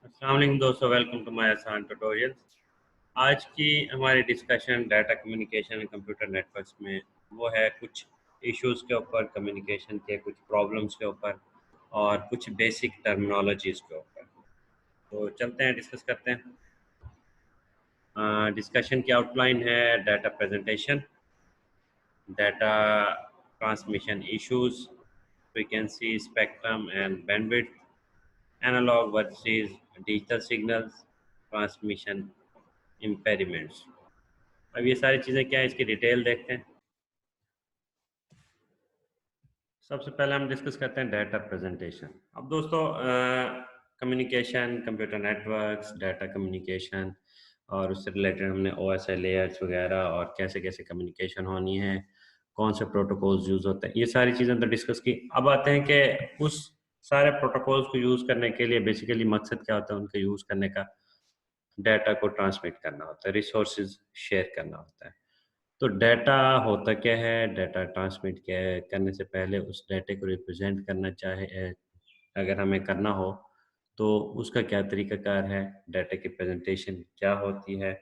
अस्सलाम वालेकुम दोस्तों, वेलकम टू माय आसान ट्यूटोरियल्स। आज की हमारी discussion data communication and computer networks में वो है कुछ इश्यूज़ के ऊपर, कम्युनिकेशन के कुछ प्रॉब्लम्स के ऊपर और कुछ बेसिक टर्मिनोलॉजीज़ के ऊपर। तो चलते हैं, डिस्कस करते हैं। डिस्कशन की आउटलाइन है data presentation, data transmission issues, frequency spectrum and bandwidth, analogue versus digital signals, transmission impairments. अब ये सारी चीज़ें क्या है, इसकी डिटेल देखते हैं। सबसे पहले हम डिस्कस करते हैं डाटा प्रेजेंटेशन। अब दोस्तों, communication, computer networks, data communication और उससे रिलेटेड हमने ओएसआई लेयर्स वगैरह और कैसे कैसे कम्युनिकेशन होनी है, कौन से प्रोटोकॉल्स यूज़ होते हैं, ये सारी चीज़ें तो डिस्कस की। अब आते हैं कि उस सारे प्रोटोकॉल्स को यूज़ करने के लिए बेसिकली मकसद क्या होता है उनका यूज़ करने का। डाटा को ट्रांसमिट करना होता है, रिसोर्सेज शेयर करना होता है। तो डाटा होता क्या है, डाटा ट्रांसमिट क्या है, करने से पहले उस डाटे को रिप्रेजेंट करना चाहे अगर हमें करना हो तो उसका क्या तरीकाकार है, डाटा की प्रेजेंटेशन क्या होती है,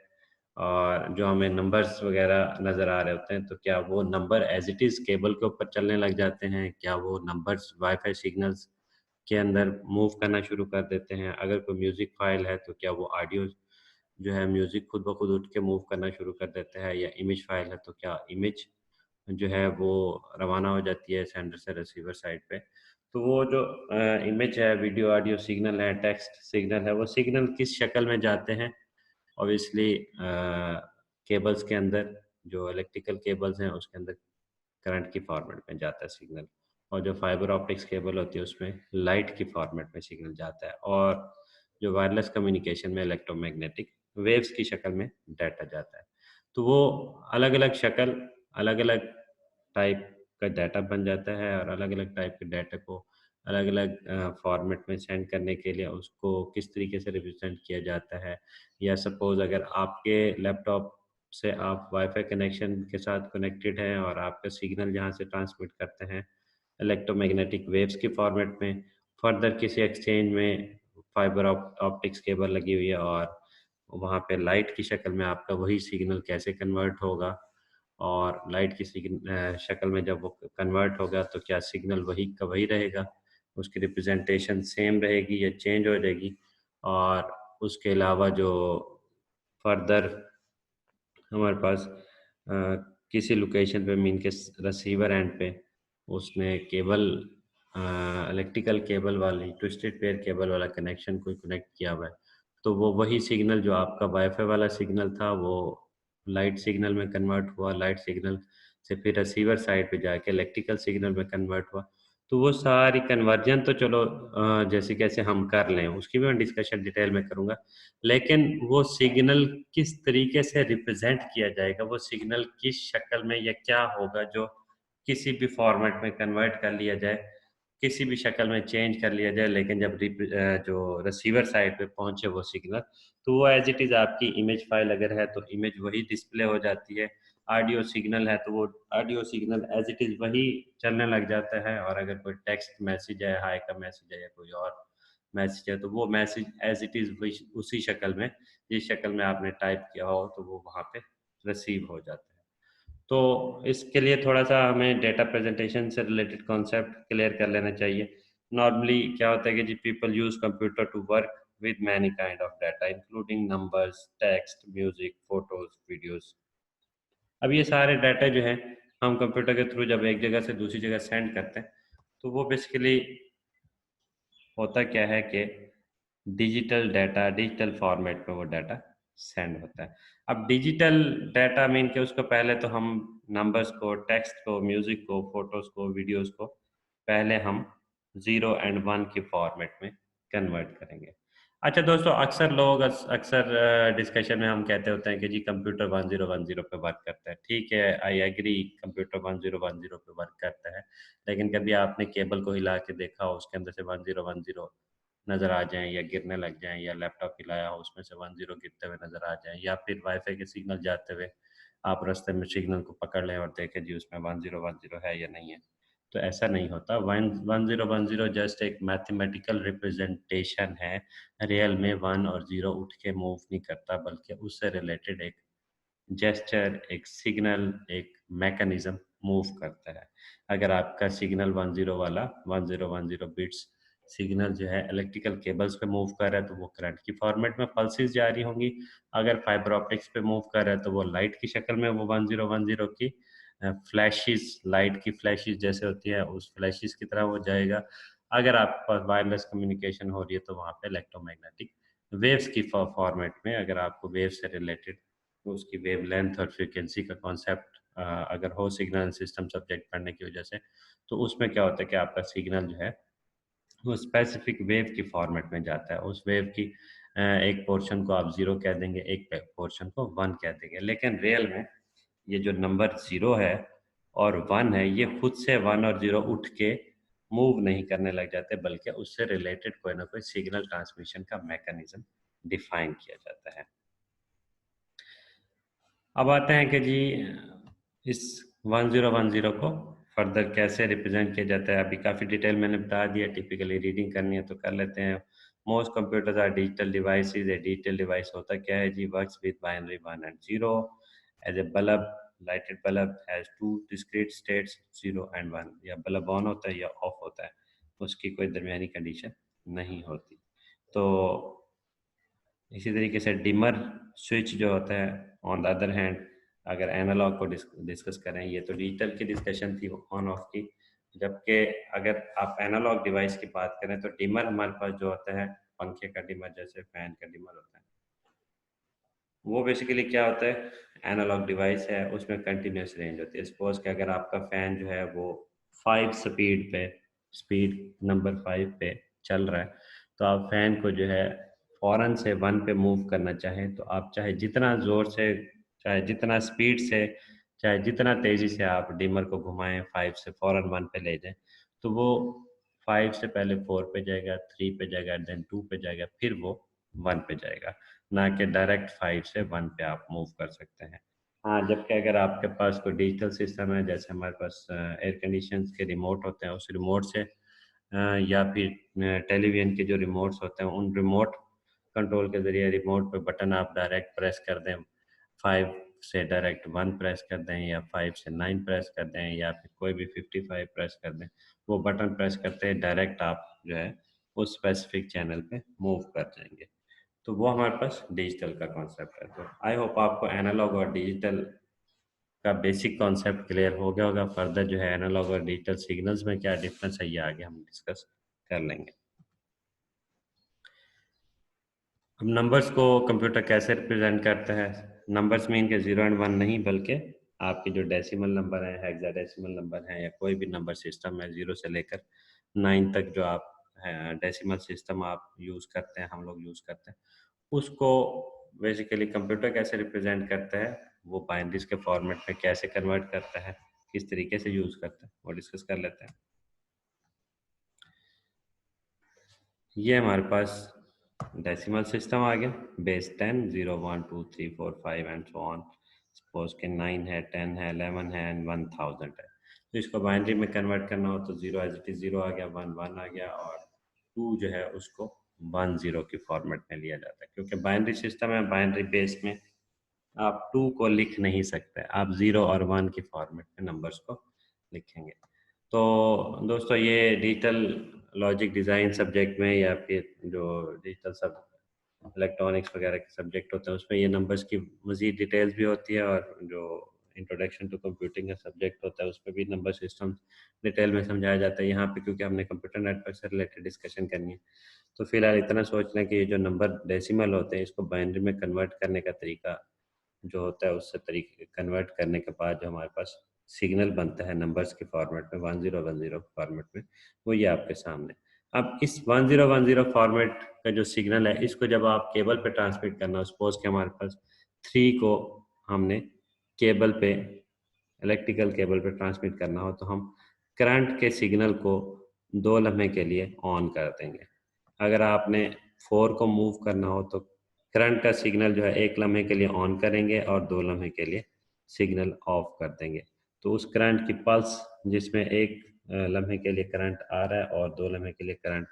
और जो हमें नंबर्स वगैरह नज़र आ रहे होते हैं तो क्या वो number as it is cable के ऊपर चलने लग जाते हैं, क्या वो नंबर्स वाईफाई सिग्नल्स के अंदर मूव करना शुरू कर देते हैं, अगर कोई म्यूज़िक फाइल है तो क्या वो ऑडियो जो है म्यूज़िक खुद ब खुद उठ के मूव करना शुरू कर देता है, या इमेज फाइल है तो क्या इमेज जो है वो रवाना हो जाती है सेंडर से रिसीवर साइड पे। तो वो जो इमेज है, वीडियो, ऑडियो सिग्नल है, टेक्स्ट सिग्नल है, वो सिग्नल किस शक्ल में जाते हैं। ऑब्वियसली केबल्स के अंदर, जो इलेक्ट्रिकल केबल्स हैं उसके अंदर करंट की फॉर्मेट में जाता है सिग्नल, और जो फाइबर ऑप्टिक्स केबल होती है उसमें लाइट की फॉर्मेट में सिग्नल जाता है, और जो वायरलेस कम्युनिकेशन में इलेक्ट्रोमैग्नेटिक वेव्स की शक्ल में डाटा जाता है। तो वो अलग-अलग शक्ल, अलग-अलग टाइप का डाटा बन जाता है, और अलग-अलग टाइप के डाटा को अलग-अलग फॉर्मेट में सेंड करने के लिए उसको किस तरीके से रिप्रेज़ेंट किया जाता है। या सपोज़ अगर आपके लैपटॉप से आप वाईफ़ाई कनेक्शन के साथ कनेक्टेड हैं और आपका सिग्नल जहाँ से ट्रांसमिट करते हैं इलेक्ट्रोमैग्नेटिक वेव्स के फॉर्मेट में, फर्दर किसी एक्सचेंज में फाइबर ऑप्टिक्स केबल लगी हुई है और वहाँ पे लाइट की शक्ल में आपका वही सिग्नल कैसे कन्वर्ट होगा, और लाइट की शक्ल में जब वो कन्वर्ट होगा तो क्या सिग्नल वही का वही रहेगा, उसकी रिप्रेजेंटेशन सेम रहेगी या चेंज हो जाएगी। और उसके अलावा जो फर्दर हमारे पास किसी लोकेशन पे मीन के रिसीवर एंड पे उसने केबल, इलेक्ट्रिकल केबल वाली ट्विस्टेड पेयर केबल वाला कनेक्शन कोई कनेक्ट किया हुआ है, तो वो वही सिग्नल जो आपका वाईफाई वाला सिग्नल था वो लाइट सिग्नल में कन्वर्ट हुआ, लाइट सिग्नल से फिर रिसीवर साइड पे जाके इलेक्ट्रिकल सिग्नल में कन्वर्ट हुआ। तो वो सारी कन्वर्जन तो चलो जैसे कैसे हम कर लें उसकी भी मैं डिस्कशन डिटेल में करूँगा। लेकिन वो सिग्नल किस तरीके से रिप्रेजेंट किया जाएगा, वो सिग्नल किस शक्ल में या क्या होगा जो किसी भी फॉर्मेट में कन्वर्ट कर लिया जाए, किसी भी शक्ल में चेंज कर लिया जाए, लेकिन जब जो रिसीवर साइड पे पहुँचे वो सिग्नल, तो वो एज़ इट इज़ आपकी इमेज फ़ाइल अगर है तो इमेज वही डिस्प्ले हो जाती है। ऑडियो सिग्नल है तो वो audio signal as it is वही चलने लग जाता है, और अगर कोई टेक्स्ट मैसेज है, हाय का मैसेज है या कोई और मैसेज है, तो वो मैसेज एज़ इट इज़ वही उसी शक्ल में, जिस शक्ल में आपने टाइप किया हो, तो वो वहाँ पे रिसीव हो जाता है। तो इसके लिए थोड़ा-सा हमें डेटा प्रेज़ेंटेशन से रिलेटेड कॉन्सेप्ट क्लियर कर लेना चाहिए। नॉर्मली क्या होता है कि जी people use computer to work with many kind of data including numbers, text, music, photos, videos. अब ये सारे डाटा जो हैं, हम कंप्यूटर के थ्रू जब एक जगह से दूसरी जगह सेंड करते हैं, तो वो बेसिकली होता क्या है कि डिजिटल डाटा, डिजिटल फॉर्मेट में वो डाटा सेंड होता है। अब डिजिटल डाटा मीन के उसको पहले तो हम नंबर्स को, टेक्स्ट को, म्यूज़िक को, फ़ोटोज़ को, वीडियोज़ को पहले हम 0 एंड 1 के फॉर्मेट में कन्वर्ट करेंगे। अच्छा दोस्तों, अक्सर लोग अक्सर डिस्कशन में हम कहते होते हैं कि जी कंप्यूटर 1010 पे वर्क करता है। ठीक है, आई एग्री, कंप्यूटर 1010 पे वर्क करता है। लेकिन कभी आपने केबल को हिला के देखा हो उसके अंदर से 1010 नज़र आ जाएँ, या गिरने लग जाएँ, या लैपटॉप हिलाया हो उसमें से 10 गिरते हुए नज़र आ जाएँ, या फिर वाईफ़ाई के सिग्नल जाते हुए आप रास्ते में सिग्नल को पकड़ लें और देखें जी उसमें 1010 है या नहीं है। तो ऐसा नहीं होता। 1010 जस्ट एक मैथमेटिकल रिप्रेजेंटेशन है। रियल में 1 और 0 उठ के मूव नहीं करता, बल्कि उससे रिलेटेड एक जेस्चर, एक सिग्नल, एक मैकेनिज्म मूव करता है। अगर आपका सिग्नल 10 वाला 1010 बिट्स सिग्नल जो है इलेक्ट्रिकल केबल्स पे मूव कर रहा है, तो वो करंट की फॉर्मेट में पल्सेस जारी होंगी। अगर फाइबर ऑप्टिक्स पे मूव कर रहा है, तो वो लाइट की शक्ल में वो 1010 की फ्लैशेस, लाइट की फ्लैशेस जैसे होती है, उस फ्लैशेस की तरह वो जाएगा। अगर आपके पास वायरलेस कम्युनिकेशन हो रही है, तो वहाँ पे इलेक्ट्रोमैग्नेटिक वेव्स की फॉर्मेट में, अगर आपको वेव से रिलेटेड उसकी वेवलेंथ और फ्रीक्वेंसी का कॉन्सेप्ट अगर हो सिग्नल सिस्टम सब्जेक्ट पढ़ने की वजह से, तो उसमें क्या होता है कि आपका सिग्नल जो है वो स्पेसिफिक वेव की फॉर्मेट में जाता है। उस वेव की एक पोर्शन को आप 0 कह देंगे, एक पोर्शन को 1 कह देंगे। लेकिन रियल में ये जो नंबर 0 है और 1 है, ये खुद से 1 और 0 उठ के मूव नहीं करने लग जाते, बल्कि उससे रिलेटेड कोई ना कोई सिग्नल ट्रांसमिशन का मैकेनिज्म डिफाइन किया जाता है। अब आते हैं कि जी इस 1010 को फर्दर कैसे रिप्रेजेंट किया जाता है। अभी काफ़ी डिटेल मैंने बता दिया, टिपिकली रीडिंग करनी है तो कर लेते हैं। Most computers are digital devices. A digital device होता क्या है जी? Works with binary 1 and 0 as a bulb. Lighted bulb has two discrete states 0 and 1। या बल्ब ऑन होता है या ऑफ होता है, उसकी कोई दरमियानी कंडीशन नहीं होती। तो इसी तरीके से डिमर स्विच जो होता है, ऑन द अदर हैंड, अगर एनालॉग को डिस्कस करें, ये तो डिजिटल की डिस्कशन थी ऑन ऑफ की, जबकि अगर आप एनालॉग डिवाइस की बात करें तो डिमर हमारे पास जो होता है, पंखे का डिमर जैसे फैन का डिमर होता है, वो बेसिकली क्या होता है, एनालॉग डिवाइस है, उसमें कंटिन्यूस रेंज होती है। सपोज कि अगर आपका फैन जो है वो 5 स्पीड पे, स्पीड नंबर 5 पे चल रहा है, तो आप फैन को जो है फौरन से 1 पे मूव करना चाहें, तो आप चाहे जितना ज़ोर से, चाहे जितना स्पीड से, चाहे जितना तेज़ी से आप डिमर को घुमाएं, 5 से फ़ौरन 1 पे ले जाएं, तो वो 5 से पहले 4 पे जाएगा, 3 पे जाएगा, देन 2 पे जाएगा, फिर वो 1 पे जाएगा, ना कि डायरेक्ट 5 से 1 पे आप मूव कर सकते हैं। हाँ, जबकि अगर आपके पास कोई डिजिटल सिस्टम है, जैसे हमारे पास एयर कंडीशन के रिमोट होते हैं, उस रिमोट से या फिर टेलीविज़न के जो रिमोट्स होते हैं, उन रिमोट कंट्रोल के ज़रिए रिमोट पे बटन आप डायरेक्ट प्रेस कर दें, 5 से डायरेक्ट 1 प्रेस कर दें, या 5 से 9 प्रेस कर दें, या फिर कोई भी 55 प्रेस कर दें, वो बटन प्रेस करते हैं डायरेक्ट आप जो है उस स्पेसिफिक चैनल पे मूव कर जाएंगे। तो वो हमारे पास डिजिटल का कॉन्सेप्ट है। तो आई होप आपको एनालॉग और डिजिटल का बेसिक कॉन्सेप्ट क्लियर हो गया होगा। फर्दर जो है एनालॉग और डिजिटल सिग्नल्स में क्या डिफरेंस है, ये आगे हम डिस्कस कर लेंगे। अब नंबर्स को कंप्यूटर कैसे रिप्रेजेंट करता है? नंबर्स में इनके 0 एंड 1 नहीं, बल्कि आपके जो डेसिमल नंबर है, हेक्साडेसिमल नंबर है, या कोई भी नंबर सिस्टम है 0 से लेकर 9 तक, जो आप डेसिमल सिस्टम आप यूज़ करते हैं, हम लोग यूज़ करते हैं, उसको बेसिकली कंप्यूटर कैसे रिप्रेजेंट करता है, वो बाइनरीज के फॉर्मेट में कैसे कन्वर्ट करता है, किस तरीके से यूज़ करता है, वो डिस्कस कर लेते हैं। ये हमारे पास डेसिमल सिस्टम आ गया, base 10, 0, 1, 2, 3, 4, 5 and so on. Suppose के 9 है, 10 है, 11 है एंड 1000 है। तो इसको बाइनरी में कन्वर्ट करना हो तो 0 एज इट इज 0 आ गया, 1 1 आ गया, और 2 जो है उसको 1 0 की फॉर्मेट में लिया जाता है। क्योंकि बाइनरी सिस्टम है, बाइनरी बेस में आप 2 को लिख नहीं सकते, आप 0 और 1 की फॉर्मेट में नंबर्स को लिखेंगे। तो दोस्तों, ये डिजिटल लॉजिक डिज़ाइन सब्जेक्ट में, या फिर जो डिजिटल सब इलेक्ट्रॉनिक्स वगैरह के सब्जेक्ट होते हैं, उसमें ये नंबर्स की मज़ीद डिटेल्स भी होती है, और जो इंट्रोडक्शन टू कंप्यूटिंग का सब्जेक्ट होता है उसमें भी नंबर सिस्टम डिटेल में समझाया जाता है। यहाँ पे क्योंकि हमने कंप्यूटर नेटवर्क से रिलेटेड डिस्कशन करनी है, तो फिलहाल इतना सोच लें कि ये जो नंबर डेसिमल होते हैं, इसको बाइनरी में कन्वर्ट करने का तरीका जो होता है, उससे तरीके कन्वर्ट करने के बाद जो हमारे पास सिग्नल बनता है नंबर्स के फॉर्मेट में, 1010 फॉर्मेट में, वो ये आपके सामने। अब इस 1010 फॉर्मेट का जो सिग्नल है, इसको जब आप केबल पे ट्रांसमिट करना हो, सपोज कि हमारे पास 3 को हमने केबल पे, इलेक्ट्रिकल केबल पे ट्रांसमिट करना हो, तो हम करंट के सिग्नल को 2 लम्हे के लिए ऑन कर देंगे। अगर आपने 4 को मूव करना हो तो करंट का सिग्नल जो है 1 लम्हे के लिए ऑन करेंगे और 2 लम्हे के लिए सिग्नल ऑफ कर देंगे। तो उस करंट की पल्स, जिसमें एक लम्हे के लिए करंट आ रहा है और 2 लम्हे के लिए करंट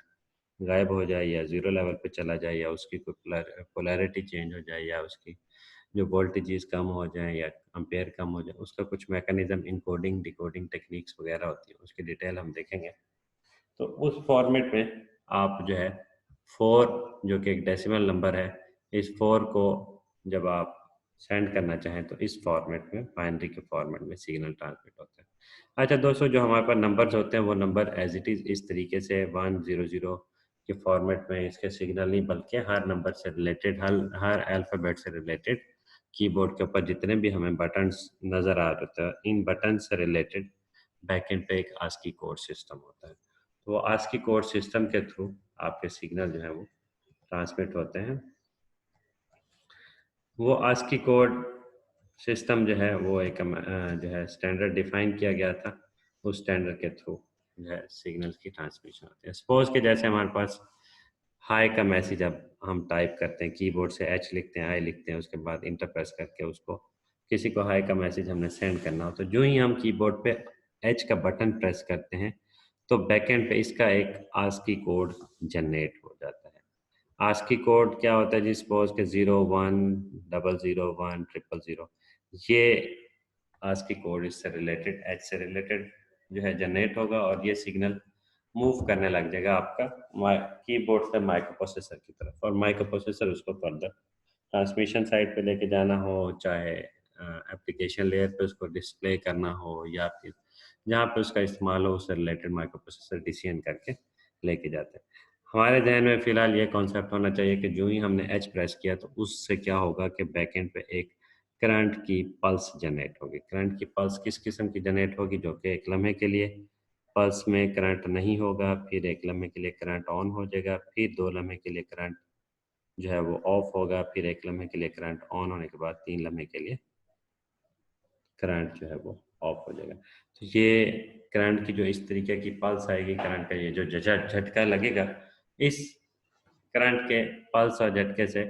गायब हो जाए या ज़ीरो लेवल पे चला जाए या उसकी कोई पोलैरिटी चेंज हो जाए या उसकी जो वोल्टेजेस कम हो जाए या एम्पेयर कम हो जाए, उसका कुछ मैकेनिज्म इनकोडिंग डिकोडिंग टेक्निक्स वगैरह होती है, उसकी डिटेल हम देखेंगे। तो उस फॉर्मेट में आप जो है 4 जो कि एक डेसिमल नंबर है, इस 4 को जब आप सेंड करना चाहें तो इस फॉर्मेट में बाइनरी के फॉर्मेट में सिग्नल ट्रांसमिट होता है। अच्छा दोस्तों, जो हमारे पास नंबर्स होते हैं वो नंबर एज इट इज़ इस तरीके से 100 के फॉर्मेट में इसके सिग्नल नहीं, बल्कि हर नंबर से रिलेटेड हर अल्फ़ाबेट से रिलेटेड कीबोर्ड के ऊपर जितने भी हमें बटन्स नज़र आ रहे थे, इन बटन से रिलेटेड बैकएंड पे एक आस्की कोड सिस्टम होता है। तो वो आस्की कोड सिस्टम के थ्रू आपके सिग्नल जो है वो ट्रांसमिट होते हैं। वो आस्की कोड सिस्टम जो है वो एक जो है स्टैंडर्ड डिफाइन किया गया था, उस स्टैंडर्ड के थ्रू जो है सिग्नल की ट्रांसमिशन होती है। सपोज के जैसे हमारे पास हाय का मैसेज अब हम टाइप करते हैं, कीबोर्ड से एच लिखते हैं, आई लिखते हैं, उसके बाद इंटर प्रेस करके उसको किसी को हाय का मैसेज हमने सेंड करना हो, तो जो ही हम कीबोर्ड पे एच का बटन प्रेस करते हैं तो बैकएंड पे इसका एक आस्की कोड जनरेट हो जाता है। आस्की कोड क्या होता है जी? सपोज के 01000100, ये आस्की कोड इससे रिलेटेड एच से रिलेटेड जो है जनरेट होगा और ये सिग्नल मूव करने लग जाएगा आपका कीबोर्ड से माइक्रो प्रोसेसर की तरफ, और माइक्रो प्रोसेसर उसको फर्दर ट्रांसमिशन साइड पे लेके जाना हो, चाहे एप्लीकेशन लेयर पे उसको डिस्प्ले करना हो या फिर जहाँ पे उसका इस्तेमाल हो उससे रिलेटेड माइक्रो प्रोसेसर डिसीजन करके लेके जाते हैं। हमारे ज़हन में फ़िलहाल ये कॉन्सेप्ट होना चाहिए कि जो ही हमने एच प्रेस किया तो उससे क्या होगा कि बैकएंड पे एक करंट की पल्स जनरेट होगी। करंट की पल्स किस किस्म की जनरेट होगी? जो कि एक लम्हे के लिए पल्स में करंट नहीं होगा, फिर 1 लम्हे के लिए करंट ऑन हो जाएगा, फिर 2 लम्हे के लिए करंट जो है वो ऑफ होगा, फिर 1 लम्हे के लिए करंट ऑन होने के बाद 3 लम्हे के लिए करंट जो है वो ऑफ हो जाएगा। तो ये करंट की जो इस तरीके की पल्स आएगी, करंट का ये जो झटका लगेगा, इस करंट के पल्स और झटके से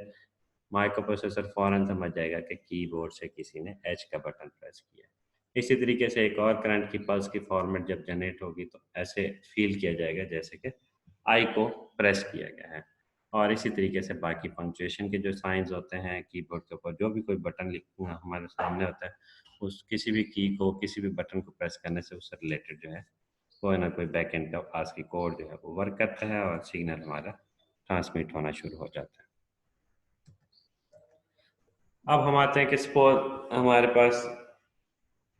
माइक्रो प्रोसेसर फ़ौरन समझ जाएगा कि कीबोर्ड से किसी ने एच का बटन प्रेस किया है। इसी तरीके से एक और करंट की पल्स की फॉर्मेट जब जनरेट होगी तो ऐसे फ़ील किया जाएगा जैसे कि आई को प्रेस किया गया है। और इसी तरीके से बाकी पंक्चुएशन के जो साइन्स होते हैं कीबोर्ड के ऊपर, जो भी कोई बटन हमारे सामने होता है, उस किसी भी की को, किसी भी बटन को प्रेस करने से उससे रिलेटेड जो है कोई ना कोई बैकएंड का आस्की कोड जो है वो वर्क करता है और सिग्नल हमारा ट्रांसमिट होना शुरू हो जाता है। अब हम आते हैं कि सपोज हमारे पास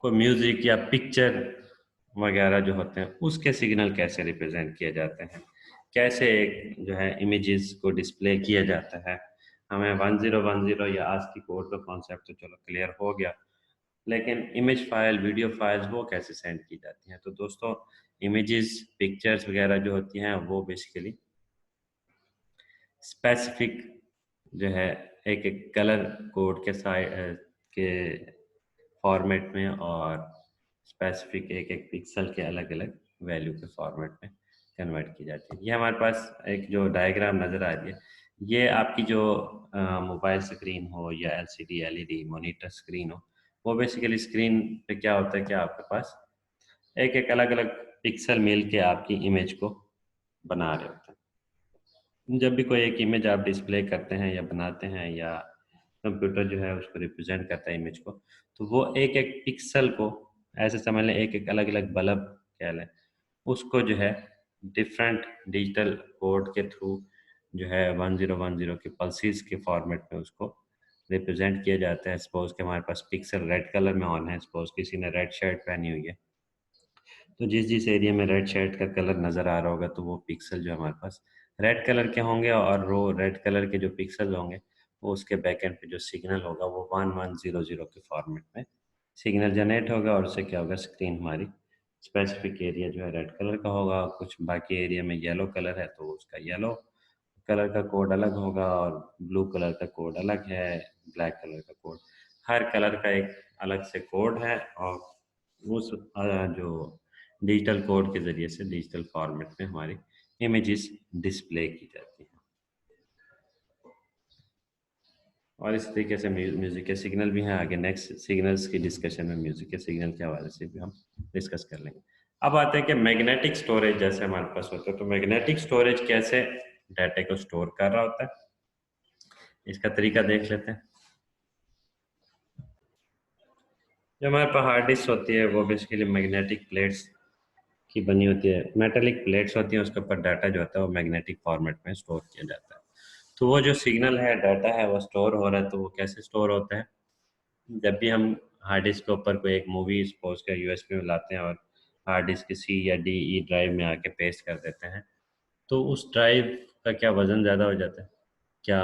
कोई म्यूजिक या पिक्चर वगैरह जो होते हैं उसके सिग्नल कैसे रिप्रेजेंट किए जाते हैं, कैसे एक जो है इमेजेस को डिस्प्ले किया जाता है। हमें 1010 या आस्की कोड का कॉन्सेप्ट तो चलो क्लियर हो गया, लेकिन इमेज फाइल, वीडियो फाइल्स वो कैसे सेंड की जाती हैं? तो दोस्तों, इमेजेस, पिक्चर्स वगैरह जो होती हैं वो बेसिकली स्पेसिफिक जो है एक एक कलर कोड के के फॉर्मेट में और स्पेसिफिक एक एक पिक्सल के अलग अलग वैल्यू के फॉर्मेट में कन्वर्ट की जाती है। ये हमारे पास एक जो डायग्राम नज़र आ रही है, ये आपकी जो मोबाइल स्क्रीन हो या एलसीडी एलईडी मॉनिटर स्क्रीन हो, वो बेसिकली स्क्रीन पे क्या होता है कि आपके पास एक एक अलग अलग पिक्सल मिल के आपकी इमेज को बना रहे होते हैं। जब भी कोई एक इमेज आप डिस्प्ले करते हैं या बनाते हैं या कंप्यूटर जो है उसको रिप्रेजेंट करता है इमेज को, तो वो एक एक पिक्सल को ऐसे समझ लें एक एक अलग अलग बल्ब कह लें, उसको जो है डिफरेंट डिजिटल कोड के थ्रू जो है 1010 के पल्सेस के फॉर्मेट में उसको रिप्रेजेंट किया जाता है। सपोज कि हमारे पास पिक्सल रेड कलर में ऑन है, सपोज किसी ने रेड शर्ट पहनी हुई है, तो जिस जिस एरिया में रेड शर्ट का कलर नज़र आ रहा होगा तो वो पिक्सल जो हमारे पास रेड कलर के होंगे और वो रेड कलर के जो पिक्सल होंगे वो उसके बैकएंड पे जो सिग्नल होगा वो 1100 के फॉर्मेट में सिग्नल जनरेट होगा और उससे क्या होगा, स्क्रीन हमारी स्पेसिफिक एरिया जो है रेड कलर का होगा, कुछ बाकी एरिया में येलो कलर है तो उसका येलो कलर का कोड अलग होगा और ब्लू कलर का कोड अलग है, ब्लैक कलर का कोड, हर कलर का एक अलग से कोड है और उस जो डिजिटल कोड के ज़रिए से डिजिटल फॉर्मेट में हमारी इमेजेस डिस्प्ले की जाती हैं। और इस तरीके से म्यूज़िक के सिग्नल भी हैं। आगे नेक्स्ट सिग्नल्स की डिस्कशन में म्यूज़िक के सिग्नल के हवाले से भी हम डिस्कस कर लेंगे। अब आते हैं कि मैग्नेटिक स्टोरेज जैसे हमारे पास होता है, तो मैग्नेटिक स्टोरेज कैसे डाटा को स्टोर कर रहा होता है, इसका तरीका देख लेते हैं। जो हमारे पास हार्ड डिस्क होती है वो बेसिकली मैग्नेटिक प्लेट्स की बनी होती है, मेटेलिक प्लेट्स होती हैं, उसके ऊपर डाटा जो होता है वो मैग्नेटिक फॉर्मेट में स्टोर किया जाता है। तो वो जो सिग्नल है, डाटा है, वो स्टोर हो रहा है, तो वो कैसे स्टोर होता है, जब भी हम हार्ड डिस्क के ऊपर कोई एक मूवी सपोज का यूएसबी में लाते हैं और हार्ड डिस्क की सी या डी ई ड्राइव में आके पेस्ट कर देते हैं, तो उस ड्राइव का क्या वज़न ज़्यादा हो जाता है, क्या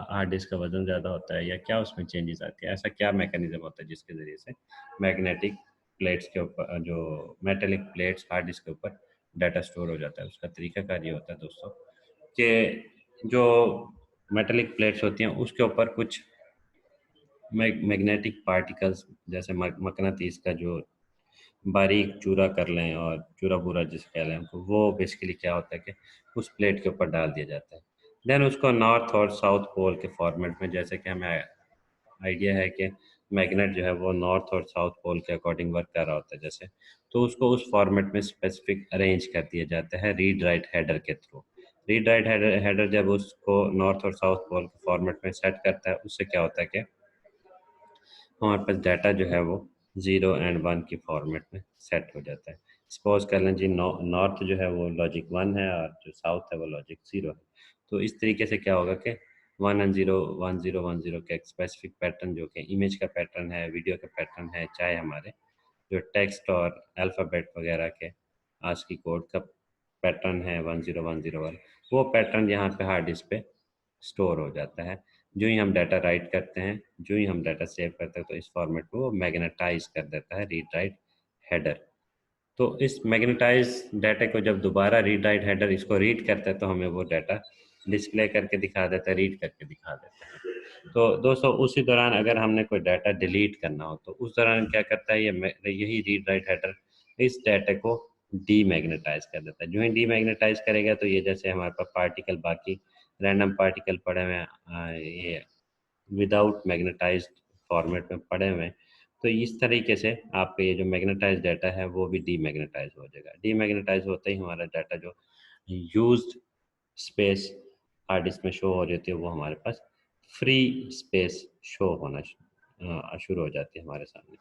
हार्ड डिस्क का वज़न ज़्यादा होता है, या क्या उसमें चेंजेस आती है, ऐसा क्या मैकेनिज्म होता है जिसके ज़रिए से मैग्नेटिक प्लेट्स के ऊपर, जो मेटेलिक प्लेट्स हार्ड डिस्क के ऊपर डाटा स्टोर हो जाता है। उसका तरीकाकार ये होता है दोस्तों कि जो मेटेलिक प्लेट्स होती हैं उसके ऊपर कुछ मैग्नेटिक पार्टिकल्स जैसे मकनातीस का जो बारीक चूरा कर लें और चूरा भूरा जिसे कह लें, तो वो बेसिकली क्या होता है कि उस प्लेट के ऊपर डाल दिया जाता है। देन उसको नॉर्थ और साउथ पोल के फॉर्मेट में, जैसे कि हमें आइडिया है कि मैग्नेट जो है वो नॉर्थ और साउथ पोल के अकॉर्डिंग वर्क कर रहा होता है जैसे, तो उसको उस फॉर्मेट में स्पेसिफिक अरेंज कर दिया जाता है रीड राइट हेडर के थ्रू। रीड राइट हेडर जब उसको नॉर्थ और साउथ पोल के फॉर्मेट में सेट करता है, उससे क्या होता है कि हमारे पास डाटा जो है वो 0 एंड 1 की फॉर्मेट में सेट हो जाता है। सपोज कर लें जी, नॉर्थ जो है वो लॉजिक 1 है और जो साउथ है वो लॉजिक 0 है। तो इस तरीके से क्या होगा कि 1 एंड 0 1 0 1 0 का एक स्पेसिफिक पैटर्न, जो कि इमेज का पैटर्न है, वीडियो का पैटर्न है, चाहे हमारे जो टेक्स्ट और अल्फ़ाबेट वगैरह के आस्की कोड का पैटर्न है 10101, वो पैटर्न यहाँ पे हार्ड डिस्क पे स्टोर हो जाता है। जो ही हम डाटा राइट करते हैं, जो ही हम डाटा सेव करते हैं, तो इस फॉर्मेट को वो मैग्नेटाइज कर देता है रीड राइट हेडर। तो इस मैग्नेटाइज डाटा को जब दोबारा रीड राइट हेडर इसको रीड करता है, तो हमें वो डाटा डिस्प्ले करके दिखा देता है, रीड करके दिखा देता है। तो दोस्तों उसी दौरान अगर हमने कोई डाटा डिलीट करना हो, तो उस दौरान क्या करता है, ये यही रीड राइट हेडर इस डाटा को डीमैग्नेटाइज कर देता है। जो ही डीमैग्नेटाइज करेगा, तो ये जैसे हमारे पास पार्टिकल, बाकी रैंडम पार्टिकल पड़े हुए हैं, ये विदाउट मैग्नेटाइज्ड फॉर्मेट में पड़े हुए हैं, तो इस तरीके से आपका ये जो मैग्नेटाइज डाटा है वो भी डीमैग्नेटाइज हो जाएगा। डीमैग्नेटाइज होते ही हमारा डाटा जो यूज्ड स्पेस हार्ड डिस्क में शो हो जाती है, वो हमारे पास फ्री स्पेस शो होना शुरू हो जाती है हमारे सामने।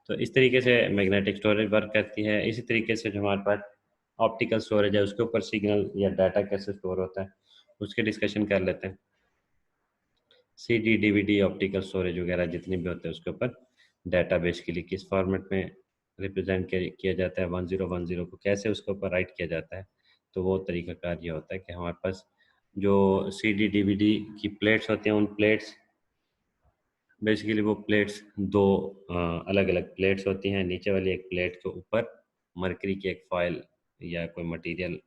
तो इस तरीके से मैग्नेटिक स्टोरेज वर्क करती है। इसी तरीके से जो हमारे पास ऑप्टिकल स्टोरेज है, उसके ऊपर सिग्नल या डाटा कैसे स्टोर होता है, उसके डिस्कशन कर लेते हैं। CD, DVD, ऑप्टिकल स्टोरेज वगैरह जितने भी होते हैं, उसके ऊपर डाटा बेसिकली किस फॉर्मेट में रिप्रेजेंट किया जाता है, 1010 को कैसे उसके ऊपर राइट किया जाता है। तो वो तरीकाकार ये होता है कि हमारे पास जो CD, DVD की प्लेट्स होती हैं, उन प्लेट्स बेसिकली वो प्लेट्स दो अलग अलग प्लेट्स होती हैं। नीचे वाली एक प्लेट के ऊपर मरकरी की एक फॉयल या कोई मटेरियल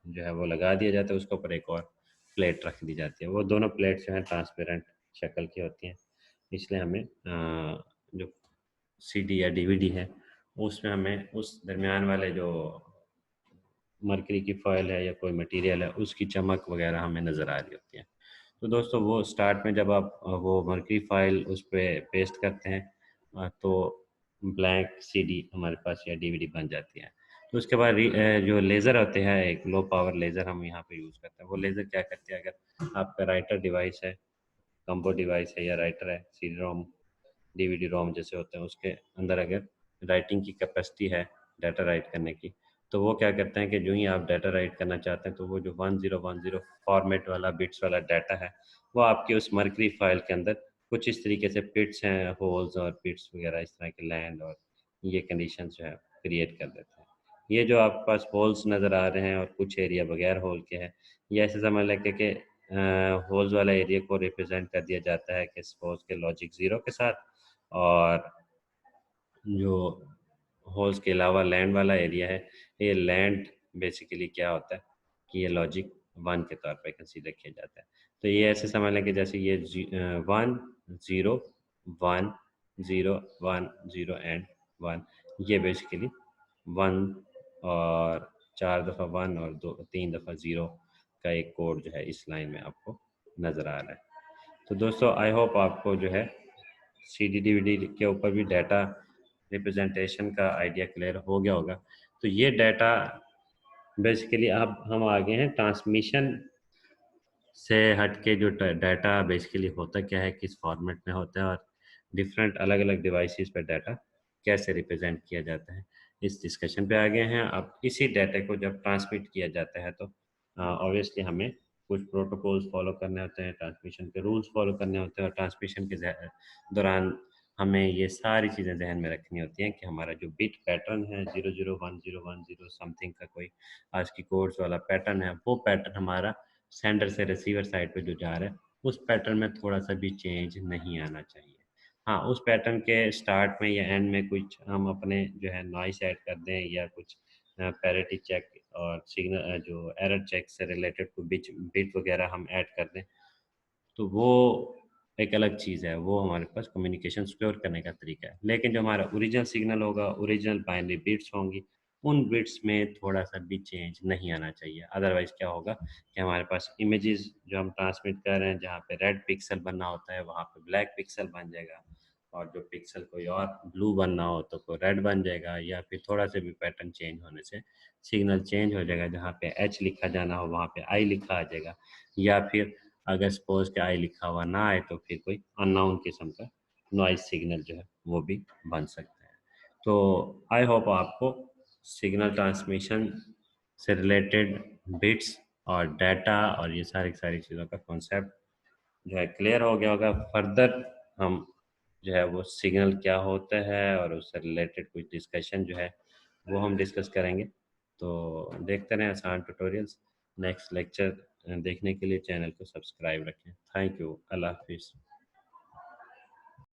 जो है वो लगा दिया जाता है, उसके ऊपर एक और प्लेट रख दी जाती है। वो दोनों प्लेट्स जो हैं ट्रांसपेरेंट शक्ल की होती हैं, इसलिए हमें जो CD या DVD है, उसमें हमें उस दरमियान वाले जो मरकरी की फॉयल है या कोई मटेरियल है, उसकी चमक वगैरह हमें नज़र आ रही होती है। तो दोस्तों वो स्टार्ट में जब आप वो मर्करी फाइल उस पर पेस्ट करते हैं, तो ब्लैंक CD हमारे पास या DVD बन जाती है। तो उसके बाद जो लेज़र होते हैं, एक लो पावर लेज़र हम यहाँ पे यूज़ करते हैं। वो लेज़र क्या करते हैं, अगर आपका राइटर डिवाइस है, कंबो डिवाइस है या राइटर है, CD रोम DVD रोम जैसे होते हैं, उसके अंदर अगर राइटिंग की कैपेसिटी है डाटा राइट करने की, तो वो क्या करते हैं कि जो ही आप डाटा राइट करना चाहते हैं, तो वो जो 1010 फॉर्मेट वाला बिट्स वाला डाटा है, वो आपकी उस मर्करी फाइल के अंदर कुछ इस तरीके से पिट्स हैं, होल्स और पिट्स वगैरह इस तरह के लैंड और ये कंडीशन जो है क्रिएट कर देते हैं। ये जो आपके पास होल्स नज़र आ रहे हैं और कुछ एरिया बगैर होल के हैं, ये ऐसे समझ लें कि होल्स वाला एरिया को रिप्रेजेंट कर दिया जाता है कि सपोज के लॉजिक 0 के साथ, और जो होल्स के अलावा लैंड वाला एरिया है, ये लैंड बेसिकली क्या होता है कि ये लॉजिक 1 के तौर पे कंसीडर किया जाता है। तो ये ऐसे समझ लें कि जैसे ये 1 0 1 0 1 0 एंड 1, ये बेसिकली 1 और 4 दफ़ा 1 और 3 दफ़ा 0 का एक कोड जो है इस लाइन में आपको नज़र आ रहा है। तो दोस्तों आई होप आपको जो है CD DVD के ऊपर भी डाटा रिप्रेजेंटेशन का आइडिया क्लियर हो गया होगा। तो ये डाटा बेसिकली अब हम आ गए हैं ट्रांसमिशन से हट के। जो डाटा बेसिकली होता क्या है, किस फॉर्मेट में होता है, और डिफरेंट अलग अलग डिवाइसेस पे डाटा कैसे रिप्रेजेंट किया जाता है, इस डिस्कशन पे आ गए हैं। अब इसी डाटा को जब ट्रांसमिट किया जाता है तो ऑब्वियसली हमें कुछ प्रोटोकॉल्स फॉलो करने होते हैं, ट्रांसमिशन के रूल्स फॉलो करने होते हैं, और ट्रांसमिशन के दौरान हमें ये सारी चीज़ें ध्यान में रखनी होती हैं कि हमारा जो बिट पैटर्न है 001010 समथिंग का कोई आज की कोड्स वाला पैटर्न है, वो पैटर्न हमारा सेंडर से रिसीवर साइड पे जो जा रहा है उस पैटर्न में थोड़ा सा भी चेंज नहीं आना चाहिए। हाँ, उस पैटर्न के स्टार्ट में या एंड में कुछ हम अपने जो है नॉइस ऐड कर दें, या कुछ पैरिटी चेक और सिग्नल जो एरर चेक से रिलेटेड कोई बिच बिट वगैरह हम ऐड कर दें, तो वो एक अलग चीज़ है, वो हमारे पास कम्युनिकेशन सिक्योर करने का तरीका है। लेकिन जो हमारा ओरिजिनल सिग्नल होगा, ओरिजिनल बाइनरी बिट्स होंगी, उन बिट्स में थोड़ा-सा भी चेंज नहीं आना चाहिए। अदरवाइज़ क्या होगा कि हमारे पास इमेजेस जो हम ट्रांसमिट कर रहे हैं, जहाँ पे रेड पिक्सल बनना होता है, वहाँ पे ब्लैक पिक्सल बन जाएगा, और जो पिक्सल कोई और ब्लू बनना हो, तो कोई रेड बन जाएगा, या फिर थोड़ा-सा भी पैटर्न चेंज होने से सिग्नल चेंज हो जाएगा। जहाँ पे एच लिखा जाना हो, वहाँ पे आई लिखा आ जाएगा, या फिर अगर सपोज के आई लिखा हुआ ना आए तो फिर कोई अननोन किस्म का नॉइज़ सिग्नल जो है वो भी बन सकता है। तो आई होप आपको सिग्नल ट्रांसमिशन से रिलेटेड बिट्स और डाटा और ये सारी सारी चीज़ों का कॉन्सेप्ट जो है क्लियर हो गया होगा। फर्दर हम जो है वो सिग्नल क्या होता है और उससे रिलेटेड कुछ डिस्कशन जो है वो हम डिस्कस करेंगे। तो देखते रहें आसान ट्यूटोरियल्स। नेक्स्ट लेक्चर देखने के लिए चैनल को सब्सक्राइब रखें। Thank you. अल्लाह हाफिज़।